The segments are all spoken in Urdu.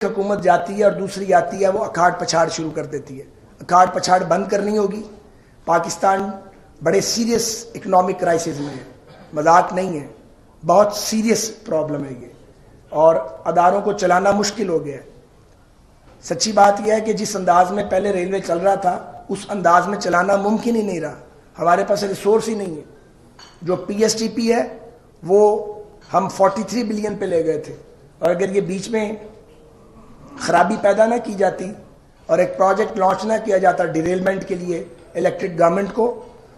حکومت جاتی ہے اور دوسری آتی ہے وہ اکھاڑ پچھاڑ شروع کر دیتی ہے. اکھاڑ پچھاڑ بند کرنی ہوگی. پاکستان بڑے سیریس اکنامک کرائسس میں ہے, مذاق نہیں ہے, بہت سیریس پرابلم ہے یہ, اور اداروں کو چلانا مشکل ہو گیا ہے. سچی بات یہ ہے کہ جس انداز میں پہلے ریلوے چل رہا تھا اس انداز میں چلانا ممکن ہی نہیں رہا. ہمارے پاس ریسورس ہی نہیں ہے. جو پی ایس ٹی پی ہے وہ ہم 43 بلین پہ لے گئے تھے, اور اگر یہ بیچ میں خرابی پیدا نہ کی جاتی اور ایک پروجیکٹ لانچ نہ کیا جاتا ڈیریلمنٹ کے لیے الیکٹڈ گورنمنٹ کو,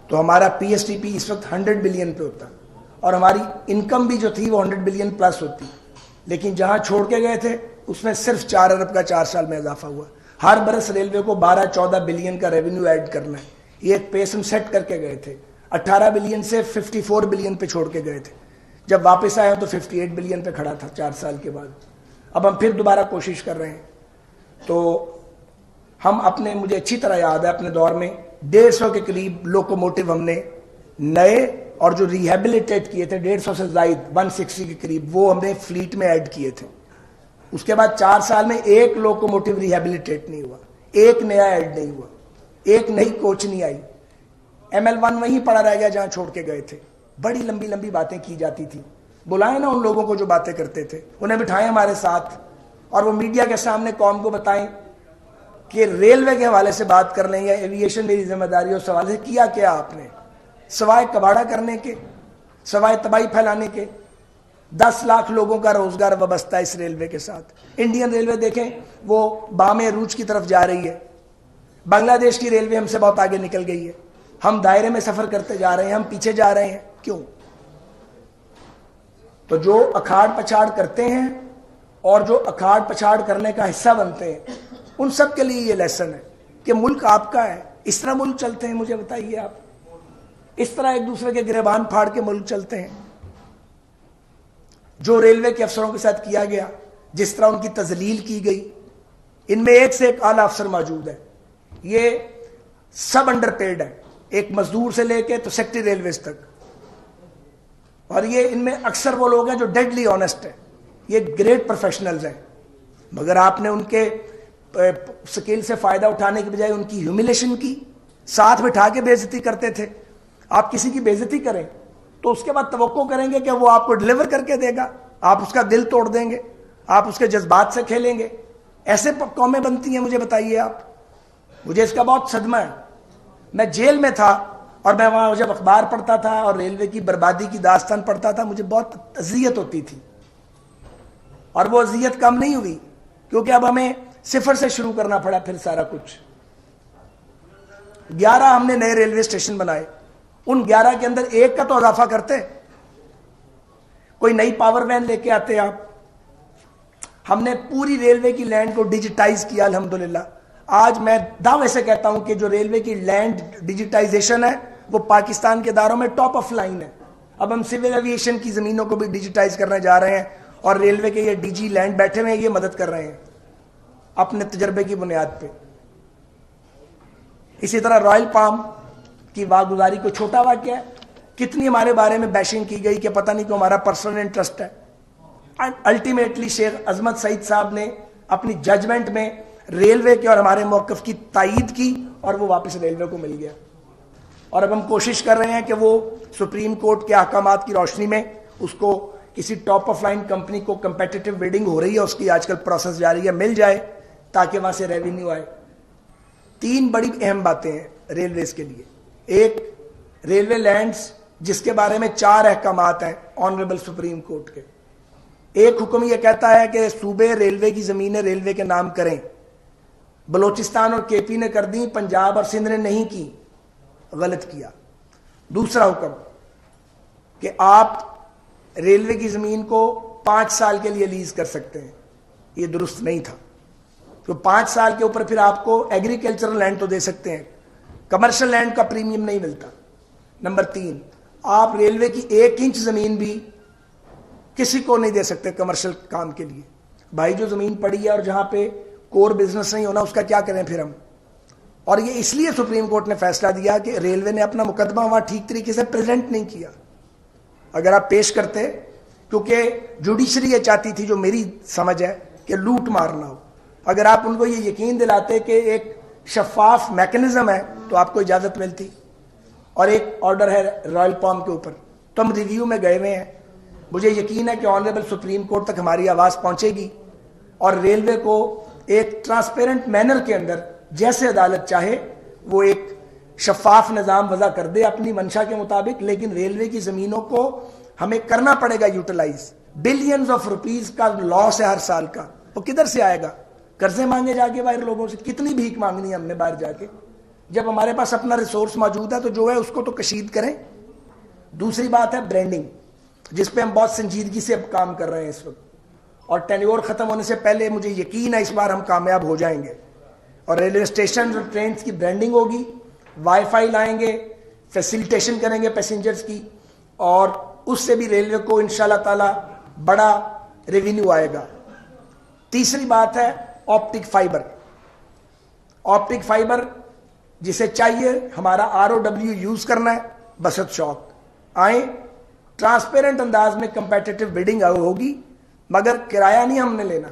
تو ہمارا پی ایس ٹی پی اس وقت 100 بلین پہ ہوتا, اور ہماری انکم بھی جو تھی وہ 100 بلین پلس ہوتی. لیکن جہاں چھوڑ کے گئے تھے اس میں صرف 4 ارب کا 4 سال میں اضافہ ہوا. ہر برس ریلوے کو 12-14 بلین کا ریونیو ایڈ کرنا ہے. یہ ایک پیس ہم سیٹ کر کے گئے تھے. 18 بلین سے 54 بلین پہ چھوڑ کے گئے تھے. جب واپس آئے تو 58 بلین پہ کھڑا تھا 4 سال کے بعد. اب ہم پھر دوبارہ کوشش کر رہے ہیں. تو ہم اپنے, مجھے اچھی طرح یاد ہے اپنے دور میں 150 کے قریب لوکوموٹیو ہم نے نئے, اور جو ریہیبلیٹیٹ کیے تھے 150 سے زائد 160 کے قریب وہ ہم نے فلیٹ میں ایڈ کیے تھے. اس کے بعد 4 سال میں ایک لوکوموٹیو ریہیبلیٹیٹ نہیں ہوا, ایک نیا ایڈ نہیں ہوا, ایک نئی کوچ نہیں آئی. ML1 وہیں پڑا رہ گیا جہاں چھوڑ کے گئے تھے. بڑی لمبی لمبی باتیں کی جاتی تھی. بلائیں نا ان لوگوں کو جو باتیں کرتے تھے, انہیں بٹھائیں ہمارے ساتھ اور وہ میڈیا کے سامنے قوم کو بتائیں کہ ریلوے کے حوالے سے بات کر لیں یا ایویشن میری ذمہ داری اور سوال ہے. کیا کیا آپ نے سوائے کباڑا کرنے کے, سوائے تباہی پھیلانے کے؟ 10 لاکھ لوگوں کا روزگار وابستہ ہے اس ریلوے کے ساتھ. انڈین ریلوے دیکھیں وہ بام عروج کی طرف جا رہی ہے. بنگلہ دیش کی ریلوے ہم سے بہت آگے نکل گئی ہے. ہم دائرے میں سفر کرتے جا رہے ہیں, ہم پیچھے جا رہے ہیں. کیوں؟ تو جو اکھاڑ پچھاڑ کرتے ہیں اور جو اکھاڑ پچھاڑ کرنے کا حصہ بنتے ہیں ان سب کے لیے یہ لیسن ہے کہ ملک آپ کا ہے. اس طرح ملک چلتے ہیں؟ مجھے بتائیے آپ, اس طرح ایک دوسرے کے گریبان پھاڑ کے ملک چلتے ہیں؟ جو ریلوے کے افسروں کے ساتھ کیا گیا, جس طرح ان کی تذلیل کی گئی, ان میں ایک سے ایک اعلیٰ افسر موجود ہے. یہ سب انڈر پیڈ ہے, ایک مزدور سے لے کے تو سیکٹری ریلویز تک. اور یہ ان میں اکثر وہ لوگ ہیں جو ڈیڈلی آنےسٹ ہیں, یہ گریٹ پروفیشنلز ہیں, مگر آپ نے ان کے سکل سے فائدہ اٹھانے کی بجائے ان کی ہیوملیشن کی, ساتھ بٹھا کے بے عزتی کرتے تھے. آپ کسی کی بے عزتی کریں تو اس کے بعد توقع کریں گے کہ وہ آپ کو ڈلیور کر کے دے گا, آپ اس کا دل توڑ دیں گے, آپ اس کے جذبات سے کھیلیں گے. ایسے قومیں بنتی ہیں؟ مجھے بتائیے آپ. مجھے اس کا بہت صدمہ ہے. میں جیل میں تھا اور میں وہاں جب اخبار پڑھتا تھا اور ریلوے کی بربادی کی داستان پڑھتا تھا, مجھے بہت اذیت ہوتی تھی. اور وہ اذیت کم نہیں ہوئی کیونکہ اب ہمیں صفر سے شروع کرنا پڑا پھر سارا کچھ. 11 ہم نے نئے ریلوے اسٹیشن بنائے, ان 11 کے اندر ایک کا تو اضافہ کرتے, کوئی نئی پاور وین لے کے آتے آپ. ہم نے پوری ریلوے کی لینڈ کو ڈیجیٹائز کیا الحمدللہ. آج میں دعوے سے کہتا ہوں کہ جو ریلوے کی لینڈ ڈیجیٹائزیشن ہے وہ پاکستان کے اداروں میں ٹاپ آف لائن ہے. اب ہم سول ایویشن کی زمینوں کو بھی ڈیجیٹائز کرنے جا رہے ہیں, اور ریلوے کے یہ ڈی جی لینڈ بیٹھے ہوئے ہیں, یہ مدد کر رہے ہیں اپنے تجربے کی بنیاد پہ. اسی طرح رائل پام کی واگزاری کو چھوٹا واقعہ ہے, کتنی ہمارے بارے میں بیشنگ کی گئی کہ پتہ نہیں کہ ہمارا پرسنل انٹرسٹ ہے. الٹیمیٹلی شیخ عظمت سعید صاحب نے اپنی ججمنٹ میں ریلوے کے اور ہمارے موقف کی تائید کی اور وہ واپس ریلوے کو مل گیا. اور اب ہم کوشش کر رہے ہیں کہ وہ سپریم کورٹ کے احکامات کی روشنی میں اس کو کسی ٹاپ آف لائن کمپنی کو کمپیٹیٹو بڈنگ ہو رہی ہے, اس کی آج کل پروسیس جاری ہے, مل جائے تاکہ وہاں سے ریونیو آئے. 3 بڑی اہم باتیں ہیں ریلویز کے لیے. ایک, ریلوے لینڈز جس کے بارے میں 4 احکامات ہیں آنریبل سپریم کورٹ کے. ایک حکم یہ کہتا ہے کہ صوبے ریلوے کی زمینیں ریلوے کے نام کریں. بلوچستان اور کے پی نے کر دی, پنجاب اور سندھ نے نہیں کی, غلط کیا. دوسرا حکم کہ آپ ریلوے کی زمین کو 5 سال کے لیے لیز کر سکتے ہیں, یہ درست نہیں تھا. تو 5 سال کے اوپر پھر آپ کو ایگریکلچرل لینڈ تو دے سکتے ہیں, کمرشل لینڈ کا پریمیم نہیں ملتا. نمبر 3, آپ ریلوے کی 1 انچ زمین بھی کسی کو نہیں دے سکتے کمرشل کام کے لیے. بھائی جو زمین پڑی ہے اور جہاں پہ کور بزنس نہیں ہونا, اس کا کیا کریں پھر ہم؟ اور یہ اس لیے سپریم کورٹ نے فیصلہ دیا کہ ریلوے نے اپنا مقدمہ وہاں ٹھیک طریقے سے پریزنٹ نہیں کیا. اگر آپ پیش کرتے, کیونکہ جوڈیشری یہ چاہتی تھی, جو میری سمجھ ہے, کہ لوٹ مارنا ہو. اگر آپ ان کو یہ یقین دلاتے کہ ایک شفاف میکنزم ہے تو آپ کو اجازت ملتی. اور ایک آرڈر ہے رائل پام کے اوپر، تو ہم ریویو میں گئے ہوئے ہیں. مجھے یقین ہے کہ آنریبل سپریم کورٹ تک ہماری آواز پہنچے گی اور ریلوے کو ایک ٹرانسپیرنٹ مینر کے اندر جیسے عدالت چاہے وہ ایک شفاف نظام وضع کر دے اپنی منشا کے مطابق. لیکن ریلوے کی زمینوں کو ہمیں کرنا پڑے گا یوٹیلائز. بلینز آف روپیز کا لاس ہے ہر سال کا، وہ کدھر سے آئے گا؟ قرضے مانگے جا کے باہر لوگوں سے. کتنی بھیک مانگنی ہے ہم نے باہر جا کے؟ جب ہمارے پاس اپنا ریسورس موجود ہے تو جو ہے اس کو تو کشید کریں. دوسری بات ہے برانڈنگ، جس پہ ہم بہت سنجیدگی سے اب کام کر رہے ہیں اس وقت، اور ٹینیور ختم ہونے سے پہلے مجھے یقین ہے اس بار ہم کامیاب ہو جائیں گے. اور ریلوے اسٹیشن اور ٹرینز کی برانڈنگ ہوگی، وائی فائی لائیں گے، فیسیلیٹیشن کریں گے پیسنجرز کی، اور اس سے بھی ریلوے کو انشاءاللہ تعالی بڑا ریونیو آئے گا. تیسری بات ہے آپٹک فائبر. آپٹک فائبر جسے چاہیے ہمارا ROW یوز کرنا ہے بسط شوق. آئیں ٹرانسپیرنٹ انداز میں کمپیٹیٹو بڈنگ ہوگی، مگر کرایہ نہیں ہم نے لینا.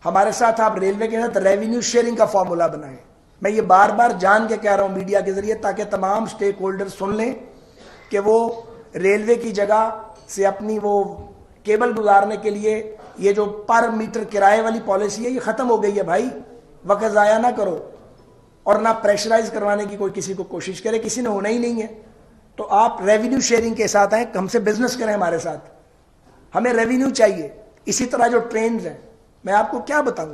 ہمارے ساتھ آپ ریلوے کے ساتھ ریونیو شیئرنگ کا فارمولا بنائیں. میں یہ بار بار جان کے کہہ رہا ہوں میڈیا کے ذریعے تاکہ تمام سٹیک ہولڈر سن لیں کہ وہ ریلوے کی جگہ سے اپنی وہ کیبل گزارنے کے لیے یہ جو پر میٹر کرائے والی پالیسی ہے یہ ختم ہو گئی ہے بھائی. وقت ضائع نہ کرو اور نہ پریشرائز کروانے کی کوئی کسی کو کوشش کرے. کسی نے ہونا ہی نہیں ہے. تو آپ ریونیو شیئرنگ کے ساتھ آئیں، ہم سے بزنس کریں ہمارے ساتھ. ہمیں ریونیو چاہیے. اسی طرح جو ٹرینز ہیں، میں آپ کو کیا بتاؤں،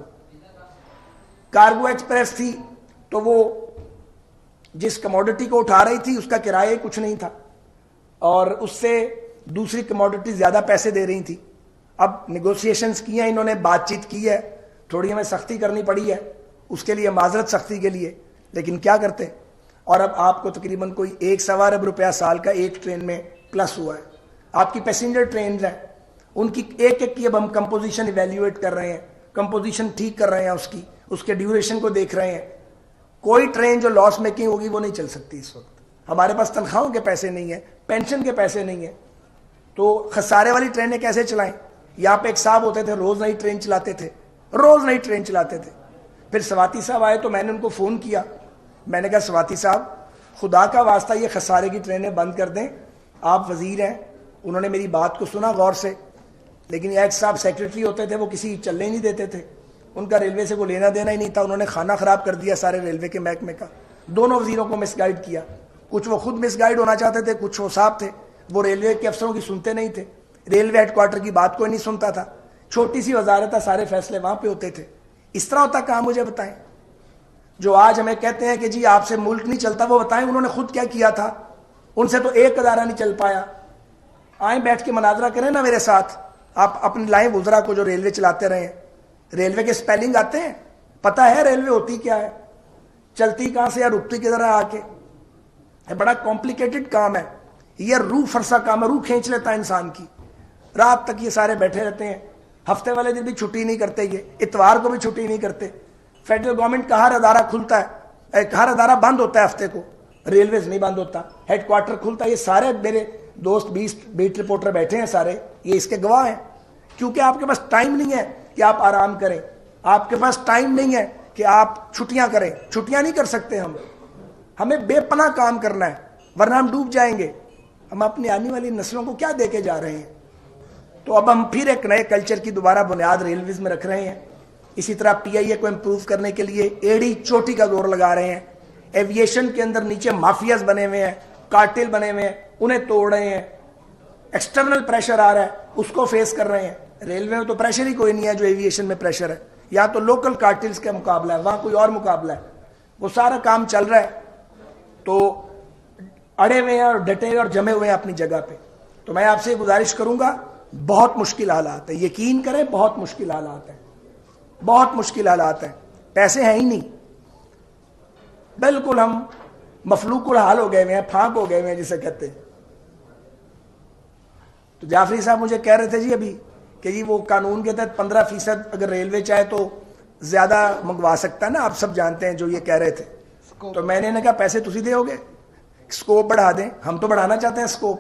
کارگو ایکسپریس تھی تو وہ جس کموڈٹی کو اٹھا رہی تھی اس کا کرایہ کچھ نہیں تھا اور اس سے دوسری کموڈٹی زیادہ پیسے دے رہی تھی. اب نیگوسیشنز کی ہیں انہوں نے، بات چیت کی ہے، تھوڑی ہمیں سختی کرنی پڑی ہے، اس کے لیے معذرت سختی کے لیے، لیکن کیا کرتے. اور اب آپ کو تقریباً کوئی 1.25 ارب روپیہ سال کا ایک ٹرین میں پلس ہوا ہے. آپ کی پیسنجر ٹرینز ہیں ان کی ایک ایک کی اب ہم کمپوزیشن ایویلیویٹ کر رہے ہیں، کمپوزیشن ٹھیک کر رہے ہیں، اس کے ڈیوریشن کو دیکھ رہے ہیں. کوئی ٹرین جو لاس میکنگ ہوگی وہ نہیں چل سکتی اس وقت. ہمارے پاس تنخواہوں کے پیسے نہیں ہیں، پینشن کے پیسے نہیں ہیں، تو خسارے والی ٹرینیں کیسے چلائیں؟ یہاں پہ ایک صاحب ہوتے تھے روز نئی ٹرین چلاتے تھے، روز نئی ٹرین چلاتے تھے. پھر سواتی صاحب آئے تو میں نے ان کو فون کیا، میں نے کہا سواتی صاحب خدا کا واسطہ یہ خسارے کی ٹرینیں بند کر دیں، آپ وزیر ہیں. انہوں نے میری بات کو سنا غور سے، لیکن ایک صاحب سیکرٹری ہوتے تھے وہ کسی چلنے نہیں دیتے تھے، ان کا ریلوے سے کوئی لینا دینا ہی نہیں تھا. انہوں نے کھانا خراب کر دیا سارے ریلوے کے محکمے کا. دونوں وزیروں کو مس گائیڈ کیا. کچھ وہ خود مس گائیڈ ہونا چاہتے تھے، کچھ وہ صاحب تھے وہ ریلوے کے افسروں کی سنتے نہیں تھے. ریلوے ہیڈ کوارٹر کی بات کوئی نہیں سنتا تھا. چھوٹی سی وزارت ہے، سارے فیصلے وہاں پہ ہوتے تھے. اس طرح ہوتا کہاں مجھے بتائیں. جو آج ہمیں کہتے ہیں کہ جی آپ سے ملک نہیں چلتا، وہ بتائیں انہوں نے خود کیا کیا تھا. ان سے تو ایک ادارہ نہیں چل پایا. آئیں بیٹھ کے مناظرہ کریں نا میرے ساتھ. آپ اپنے لائیں وزراء کو جو ریلوے چلاتے رہے ہیں. ریلوے کے سپیلنگ آتے ہیں، پتہ ہے ریلوے ہوتی کیا ہے، چلتی کہاں سے یا رکتی کدھر آ کے. بڑا کمپلیکیٹڈ کام ہے یہ، روح فرسا کام ہے، روح کھینچ لیتا ہے انسان کی. رات تک یہ سارے بیٹھے رہتے ہیں، ہفتے والے دن بھی چھٹی نہیں کرتے، یہ اتوار کو بھی چھٹی نہیں کرتے. فیڈرل گورنمنٹ کا ہر ادارہ کھلتا ہے، ہر ادارہ بند ہوتا ہے ہفتے کو، ریلویز نہیں بند ہوتا. ہیڈ کوارٹر کھلتا ہے. یہ سارے میرے دوست 20 بیٹ رپورٹر بیٹھے ہیں سارے، یہ اس کے گواہ ہیں. کیونکہ آپ کے پاس ٹائم نہیں ہے کہ آپ آرام کریں، آپ کے پاس ٹائم نہیں ہے کہ آپ چھٹیاں کریں. چھٹیاں نہیں کر سکتے ہمیں بے پناہ کام کرنا ہے ورنہ ہم ڈوب جائیں گے. ہم اپنی آنے والی نسلوں کو کیا دے کے جا رہے ہیں؟ تو اب ہم پھر ایک نئے کلچر کی دوبارہ بنیاد ریلویز میں رکھ رہے ہیں. اسی طرح PIA کو امپروو کرنے کے لیے ایڑی چوٹی کا زور لگا رہے ہیں. ایویشن کے اندر نیچے مافیاز بنے ہوئے ہیں، کارٹل بنے ہوئے ہیں، انہیں توڑ رہے ہیں. ایکسٹرنل پریشر آ رہا ہے اس کو فیس کر رہے ہیں. ریلوے میں تو پریشر ہی کوئی نہیں ہے جو ایویشن میں پریشر ہے. یا تو لوکل کارٹلز کا مقابلہ ہے، وہاں کوئی اور مقابلہ ہے. وہ سارا کام چل رہا ہے. تو اڑے ہوئے ہیں اور ڈٹے ہوئے اور جمے ہوئے ہیں اپنی جگہ پہ. تو میں آپ سے گزارش کروں گا، بہت مشکل حالات ہیں، یقین کریں بہت مشکل حالات ہیں، بہت مشکل حالات ہیں. پیسے ہیں ہی نہیں، بالکل ہم مفلوق الحال ہو گئے ہوئے ہیں، پھانک ہو گئے ہوئے ہیں جسے کہتے ہیں. تو جعفری صاحب مجھے کہہ رہے تھے جی ابھی کہ جی وہ قانون کے تحت 15% اگر ریلوے چاہے تو زیادہ منگوا سکتا ہے نا، آپ سب جانتے ہیں جو یہ کہہ رہے تھے. تو میں نے کہا پیسے تسی دے ہوگے، اسکوپ بڑھا دیں، ہم تو بڑھانا چاہتے ہیں اسکوپ.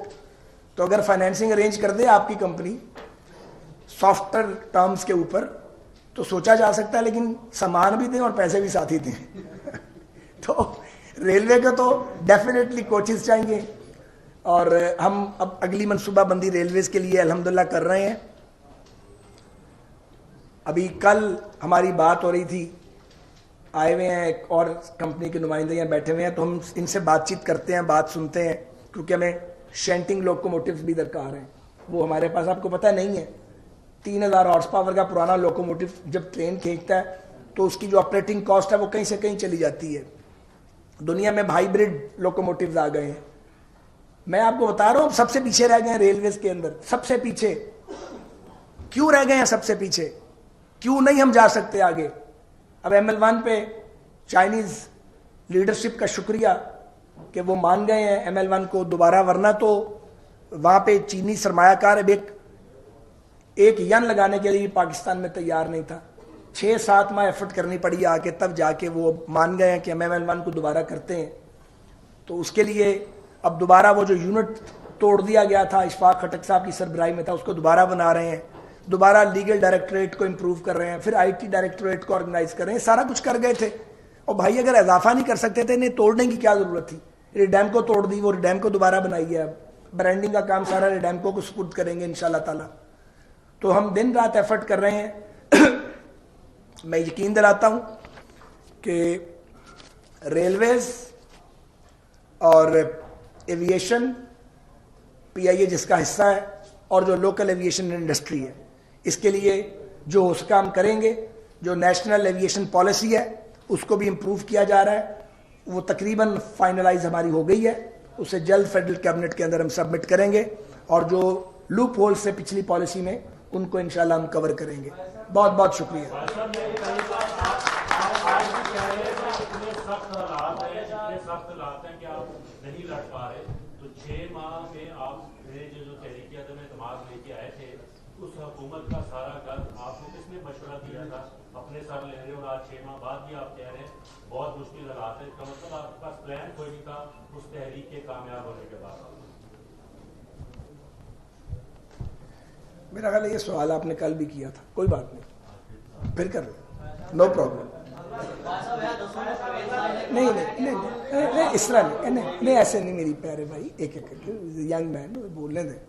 تو اگر فائنینسنگ ارینج کر دے آپ کی کمپنی سافٹر ٹرمز کے اوپر تو سوچا جا سکتا ہے، لیکن سامان بھی دیں اور پیسے بھی ساتھ ہی دیں تو ریلوے کو تو ڈیفینیٹلی کوچز چاہیے، اور ہم اب اگلی منصوبہ بندی ریلویز کے لیے الحمدللہ کر رہے ہیں. ابھی کل ہماری بات ہو رہی تھی، آئے ہوئے ہیں ایک اور کمپنی کے نمائندے یہاں بیٹھے ہوئے ہیں، تو ہم ان سے بات چیت کرتے ہیں، بات سنتے ہیں، کیونکہ ہمیں شینٹنگ لوکوموٹیوز بھی درکار ہیں. وہ ہمارے پاس آپ کو پتہ نہیں ہے 3000 ہارس پاور کا پرانا لوکوموٹیو جب ٹرین کھینچتا ہے تو اس کی جو آپریٹنگ کاسٹ ہے وہ کہیں سے کہیں چلی جاتی ہے. دنیا میں ہائیبرڈ لوکوموٹیوز آ گئے ہیں. میں آپ کو بتا رہا ہوں سب سے پیچھے رہ گئے ہیں ریلویز کے اندر، سب سے پیچھے. کیوں رہ گئے ہیں سب سے پیچھے؟ کیوں نہیں ہم جا سکتے آگے؟ اب ML1 پہ چائنیز لیڈرشپ کا شکریہ کہ وہ مان گئے ہیں ML1 کو دوبارہ، ورنہ تو وہاں پہ چینی سرمایہ کار ایک ین لگانے کے لیے پاکستان میں تیار نہیں تھا. 6-7 ماہ ایفرٹ کرنی پڑی آ کے، تب جا کے وہ مان گئے ہیں کہ ہم ML1 کو دوبارہ کرتے ہیں. تو اس کے لیے اب دوبارہ وہ جو یونٹ توڑ دیا گیا تھا اشفاق خٹک صاحب کی سربراہی میں تھا، اس کو دوبارہ بنا رہے ہیں، دوبارہ لیگل ڈائریکٹوریٹ کو امپروو کر رہے ہیں، پھر IT ڈائریکٹوریٹ کو آرگنائز کر رہے ہیں. سارا کچھ کر گئے تھے، اور بھائی اگر اضافہ نہیں کر سکتے تھے انہیں توڑنے کی کیا ضرورت تھی؟ ریڈیم کو توڑ دی، وہ ریڈیم کو دوبارہ بنائی ہے. اب برانڈنگ کا کام سارا ریڈیمکو کو سپرد کریں گے انشاءاللہ تعالی. تو ہم دن رات ایفرٹ کر رہے ہیں. میں یقین دلاتا ہوں کہ ریلویز اور ایویشن PIA جس کا حصہ ہے، اور جو لوکل ایویشن انڈسٹری ہے، اس کے لیے جو ہو سکا ہم کریں گے. جو نیشنل ایویشن پالیسی ہے اس کو بھی امپروو کیا جا رہا ہے، وہ تقریباً فائنلائز ہماری ہو گئی ہے، اسے جلد فیڈرل کیبنٹ کے اندر ہم سبمٹ کریں گے، اور جو لوپ ہول سے پچھلی پالیسی میں ان کو انشاءاللہ ہم کور کریں گے. بہت بہت شکریہ. حکومت کا سارا کل آپ کو کس نے مشورہ دیا تھا؟ اپنے سر لے رہے اور آج 6 ماہ بعد بھی آپ کہہ رہے ہیں بہت مشکل حالات ہے. اس کا مطلب آپ کے پاس پلان کوئی نہیں تھا اس تحریک کے کامیاب ہونے کے بعد؟ میرا خیال ہے یہ سوال آپ نے کل بھی کیا تھا. کوئی بات نہیں، پھر کر لیں، نو پرابلم. نہیں اس طرح نہیں، ایسے نہیں میری پیارے بھائی، ایک ینگ مین بولنے دیں،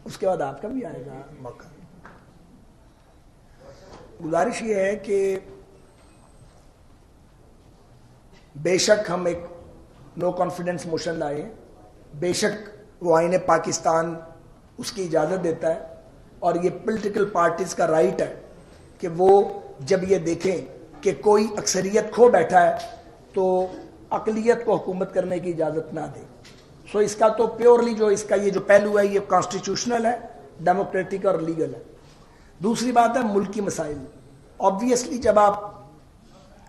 اس کے بعد آپ کا بھی آئے گا موقع. گزارش یہ ہے کہ بے شک ہم ایک نو کانفیڈنس موشن لائے ہیں، بے شک وہ آئین پاکستان اس کی اجازت دیتا ہے، اور یہ پولیٹیکل پارٹیز کا رائٹ ہے کہ وہ جب یہ دیکھیں کہ کوئی اکثریت کھو بیٹھا ہے تو اقلیت کو حکومت کرنے کی اجازت نہ دے. سو اس کا تو پیورلی جو اس کا یہ جو پہلو ہے یہ کانسٹیٹیوشنل ہے، ڈیموکریٹک اور لیگل ہے. دوسری بات ہے ملکی مسائل. آبویسلی جب آپ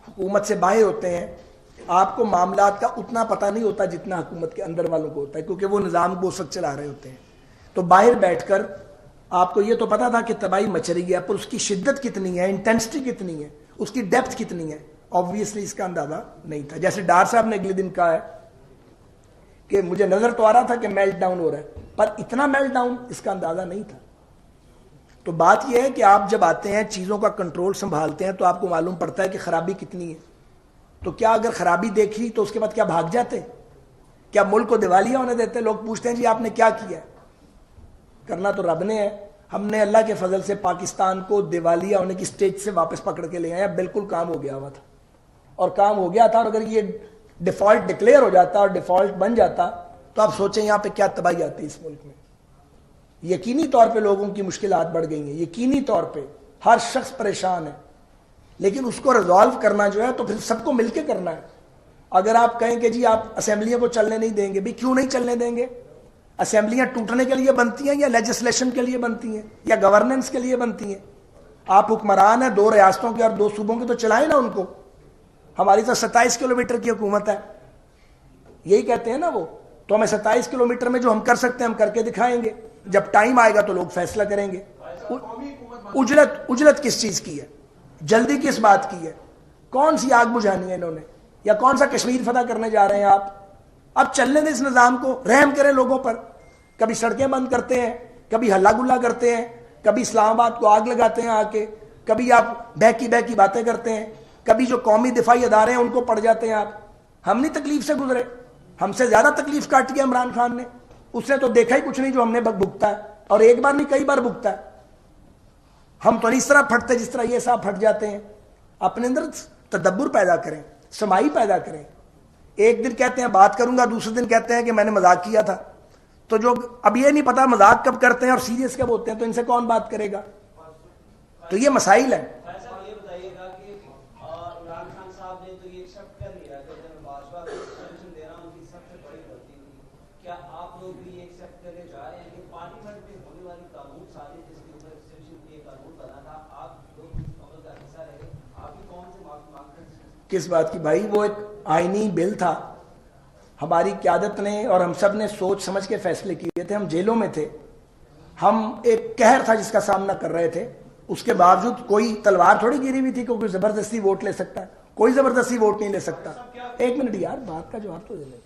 حکومت سے باہر ہوتے ہیں آپ کو معاملات کا اتنا پتہ نہیں ہوتا جتنا حکومت کے اندر والوں کو ہوتا ہے، کیونکہ وہ نظام کو اس وقت چلا رہے ہوتے ہیں. تو باہر بیٹھ کر آپ کو یہ تو پتا تھا کہ تباہی مچ رہی ہے، پر اس کی شدت کتنی ہے، انٹینسٹی کتنی ہے، اس کی ڈیپتھ کتنی ہے، آبویسلی اس کا اندازہ نہیں تھا. جیسے ڈار صاحب نے اگلے دن کہا ہے کہ مجھے نظر تو آ رہا تھا کہ میلٹ ڈاؤن ہو رہا ہے، پر اتنا میلٹ ڈاؤن اس کا اندازہ نہیں تھا. تو بات یہ ہے کہ آپ جب آتے ہیں چیزوں کا کنٹرول سنبھالتے ہیں تو آپ کو معلوم پڑتا ہے کہ خرابی کتنی ہے. تو کیا اگر خرابی دیکھی تو اس کے بعد کیا بھاگ جاتے؟ کیا ملک کو دیوالیہ ہونے دیتے؟ لوگ پوچھتے ہیں جی آپ نے کیا کیا ہے. کرنا تو رب نے ہے. ہم نے اللہ کے فضل سے پاکستان کو دیوالیہ ہونے کی سٹیج سے واپس پکڑ کے لے آئے. بالکل کام ہو گیا ہوا تھا، اور کام ہو گیا تھا، اور اگر یہ ڈیفالٹ ڈکلیئر ہو جاتا اور ڈیفالٹ بن جاتا تو آپ سوچیں یہاں پہ کیا تباہی آتی اس ملک میں. یقینی طور پہ لوگوں کی مشکلات بڑھ گئی ہیں، یقینی طور پہ ہر شخص پریشان ہے، لیکن اس کو ریزالو کرنا جو ہے تو پھر سب کو مل کے کرنا ہے. اگر آپ کہیں کہ جی آپ اسمبلیوں کو چلنے نہیں دیں گے، بھی کیوں نہیں چلنے دیں گے؟ اسمبلیاں ٹوٹنے کے لیے بنتی ہیں یا لیجسلیشن کے لیے بنتی ہیں یا گورننس کے لیے بنتی ہیں؟ آپ حکمران ہیں 2 ریاستوں کے اور 2 صوبوں کے، تو چلائیں نا ان کو. ہماری تو 27 کلومیٹر کی حکومت ہے، یہی کہتے ہیں نا وہ. تو ہمیں 27 کلومیٹر میں جو ہم کر سکتے ہیں ہم کر کے دکھائیں گے. جب ٹائم آئے گا تو لوگ فیصلہ کریں گے. اجلت کس چیز کی ہے؟ جلدی کس بات کی ہے؟ کون سی آگ بجھانی ہے انہوں نے؟ یا کون سا کشمیر فتح کرنے جا رہے ہیں آپ؟ اب چلنے دیں اس نظام کو، رحم کریں لوگوں پر. کبھی سڑکیں بند کرتے ہیں، کبھی ہلا گلا کرتے ہیں، کبھی اسلام آباد کو آگ لگاتے ہیں آ کے، کبھی آپ بہکی باتیں کرتے ہیں, کبھی جو قومی دفاعی ادارے ہیں ان کو پڑھ جاتے ہیں آپ. ہم نہیں تکلیف سے گزرے, ہم سے زیادہ تکلیف کاٹی ہے عمران خان نے. اس نے تو دیکھا ہی کچھ نہیں جو ہم نے بھگتا ہے, اور ایک بار نہیں کئی بار بھگتا ہے. ہم تو نہیں اس طرح پھٹتے جس طرح یہ صاحب پھٹ جاتے ہیں. اپنے اندر تدبر پیدا کریں, سمائی پیدا کریں. ایک دن کہتے ہیں بات کروں گا, دوسرے دن کہتے ہیں کہ میں نے مذاق کیا تھا. تو جو اب یہ نہیں پتا مذاق کب کرتے ہیں اور سیریس کب ہوتے ہیں, تو ان سے کون بات کرے گا؟ تو یہ مسائل ہیں. یہ بتائیے گا کہ عمران خان صاحب نے تو یہ ایکسپٹ کر لیا کہ جب بھاجپا کو ایکسٹینشن دینا ان کی سب سے بڑی غلطی تھی. کیا آپ لوگ بھی یہ ایکسپٹ کرنے جا رہے ہیں کہ پارلیمنٹ میں ہونے والی قانون سازی جس کے اوپر ایکسٹینشن کے قانون بنا تھا, آپ لوگ اس عمل کا حصہ رہے, آپ بھی کون سے معافی مانگ کر کس بات کی بھائی؟ وہ ایک آئینی بل تھا, ہماری قیادت نے اور ہم سب نے سوچ سمجھ کے فیصلے کیے تھے. ہم جیلوں میں تھے, ہم ایک قہر تھا جس کا سامنا کر رہے تھے. اس کے باوجود کوئی تلوار تھوڑی گری ہوئی تھی کہ کوئی زبردستی ووٹ لے سکتا ہے. کوئی زبردستی ووٹ نہیں لے سکتا. ایک منٹ یار, بات کا جواب تو دے لیں.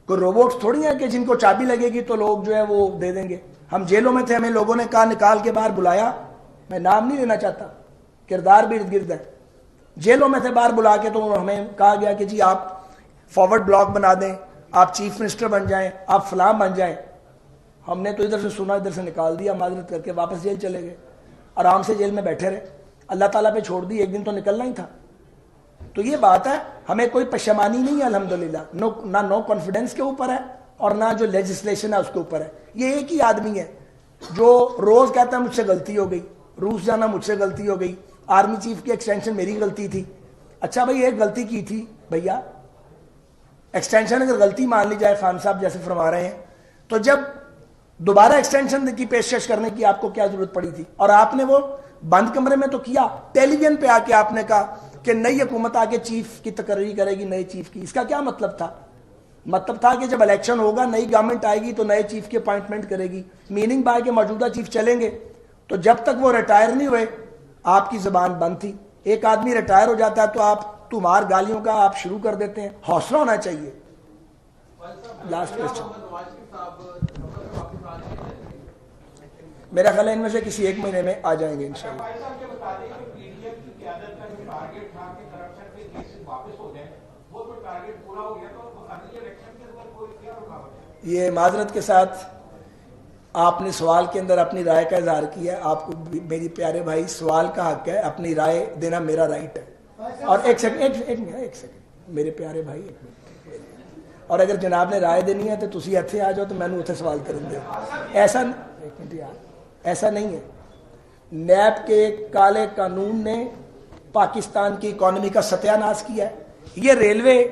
کوئی روبوٹس تھوڑی ہیں کہ جن کو چابی لگے گی تو لوگ جو ہے وہ دے دیں گے. ہم جیلوں میں تھے, ہمیں لوگوں نے کہا نکال کے باہر بلایا, میں نام نہیں لینا چاہتا, کردار بھی ارد گرد ہے. جیلوں میں تھے, باہر بلا کے تو ہمیں کہا گیا کہ جی آپ فارورڈ بلاک بنا دیں, آپ چیف منسٹر بن جائیں, آپ فلاں بن جائیں. ہم نے تو ادھر سے سنا, ادھر سے نکال دیا, معذرت کر کے واپس جیل چلے گئے. آرام سے جیل میں بیٹھے رہے, اللہ تعالیٰ پہ چھوڑ دی, ایک دن تو نکلنا ہی تھا. تو یہ بات ہے, ہمیں کوئی پشیمانی نہیں ہے الحمدللہ. نہ نو کانفیڈنس کے اوپر ہے اور نہ جو لیجسلیشن ہے اس کے اوپر ہے. یہ ایک ہی آدمی ہے جو روز کہتا ہے مجھ سے غلطی ہو گئی, روس جانا مجھ سے غلطی ہو گئی, آرمی چیف کی ایکسٹینشن میری غلطی تھی. اچھا بھائی ایک غلطی کی تھی بھیا, ایکسٹینشن اگر غلطی مان لی جائے خان صاحب جیسے فرما رہے ہیں, تو جب دوبارہ ایکسٹینشن کی پیشکش کرنے کی آپ کو کیا ضرورت پڑی تھی؟ اور آپ نے وہ بند کمرے میں تو کیا, ٹیلی ویژن پہ آ کے آپ نے کہا کہ نئی حکومت آ کے چیف کی تقرری کرے گی, نئے چیف کی. اس کا کیا مطلب تھا؟ مطلب تھا کہ جب الیکشن ہوگا, نئی گورنمنٹ آئے گی تو نئے چیف کی اپائنٹمنٹ کرے گی. میننگ بائی کہ موجودہ چیف چلیں گے. تو جب تک وہ ریٹائر نہیں ہوئے آپ کی زبان بند تھی. ایک آدمی ریٹائر ہو جاتا ہے تو آپ تمہار گالیوں کا آپ شروع کر دیتے ہیں. حوصلہ ہونا چاہیے. لاسٹ کوسچن, میرا خیال ہے ان میں سے کسی ایک مہینے میں آ جائیں گے انشاءاللہ. یہ معذرت کے ساتھ آپ نے سوال کے اندر اپنی رائے کا اظہار کیا ہے. آپ کو میری پیارے بھائی سوال کا حق ہے, اپنی رائے دینا میرا رائٹ ہے. اور ایک سیکنڈ میرے پیارے بھائی, ایک منٹ. اور اگر جناب نے رائے دینی ہے تو تسی اتھے آ جاؤ تو میں نے اتھے سوال کریں گے. ایسا نہیں ہے. نیب کے کالے قانون نے پاکستان کی اکانومی کا ستیہ ناش کیا ہے. یہ ریلوے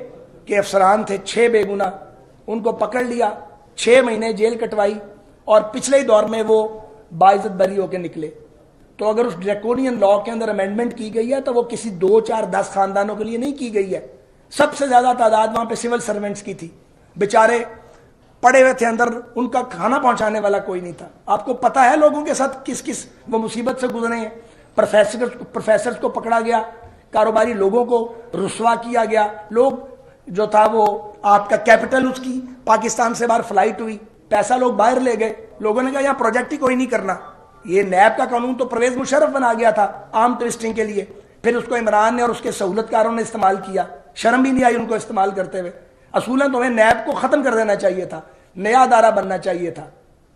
کے افسران تھے 6 بے گناہ, ان کو پکڑ لیا, 6 مہینے جیل کٹوائی, اور پچھلے ہی دور میں وہ باعزت بری ہو کے نکلے. تو اگر اس ڈریکونین لا کے اندر امینڈمنٹ کی گئی ہے تو وہ کسی 2, 4, 10 خاندانوں کے لیے نہیں کی گئی ہے. سب سے زیادہ تعداد وہاں پہ سول سروینٹس کی تھی. بیچارے پڑے ہوئے تھے اندر, ان کا کھانا پہنچانے والا کوئی نہیں تھا. آپ کو پتا ہے لوگوں کے ساتھ کس کس وہ مصیبت سے گزرے ہیں. پروفیسرز کو پکڑا گیا, کاروباری لوگوں کو رسوا کیا گیا. لوگ جو تھا وہ آپ کا کیپٹل, اس کی پاکستان سے باہر فلائٹ ہوئی, پیسہ لوگ باہر لے گئے. لوگوں نے کہا یہاں پروجیکٹ ہی کوئی نہیں کرنا. یہ نیب کا قانون تو پرویز مشرف بنا گیا تھا عام ٹوسٹنگ کے لیے, پھر اس کو عمران نے اور اس کے سہولت کاروں نے استعمال کیا. شرم بھی نہیں آئی ان کو استعمال کرتے ہوئے. اصولاً تو ہمیں نیب کو ختم کر دینا چاہیے تھا, نیا ادارہ بننا چاہیے تھا,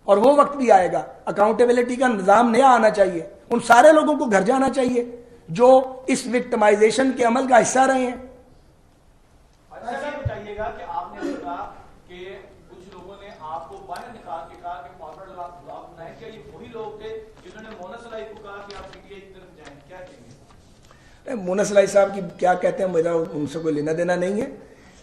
اور وہ وقت بھی آئے گا. اکاؤنٹیبلٹی کا نظام نیا آنا چاہیے. ان سارے لوگوں کو گھر جانا چاہیے جو اس وکٹمائزیشن کے عمل کا حصہ رہے ہیں. بتائیے گا کہ آپ نے کہا کہ کچھ لوگوں نے آپ کو باہر نکال کے کہا کہ فارورڈ بلاک بنائیں, کیا یہ وہی لوگ تھے جنہوں نے مونس علائی کو کہا کہ آپ پی ٹی آئی کی طرف جائیں؟ کیا کہیں گے؟ مونس علائی صاحب کی کیا کہتے ہیں, میرا ان سے کوئی لینا دینا نہیں ہے.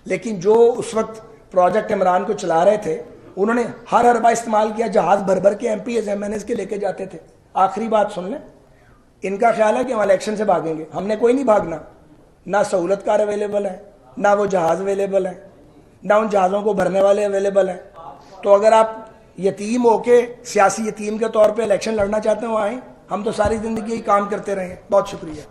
لیکن جو اس وقت پروجیکٹ عمران کو چلا رہے تھے انہوں نے ہر حربہ استعمال کیا, جہاز بھر بھر کے M P As M N As کے لے کے جاتے تھے. آخری بات سن لیں, ان کا خیال ہے کہ ہم الیکشن سے بھاگیں گے. ہم نے کوئی نہیں بھاگنا. نہ سہولت کار اویلیبل ہے, نہ وہ جہاز اویلیبل ہے, نہ ان جہازوں کو بھرنے والے اویلیبل ہیں. تو اگر آپ یتیم ہو کے سیاسی یتیم کے طور پہ الیکشن لڑنا چاہتے ہیں وہ آئیں. ہم تو ساری زندگی یہی کام کرتے رہے ہیں. بہت شکریہ.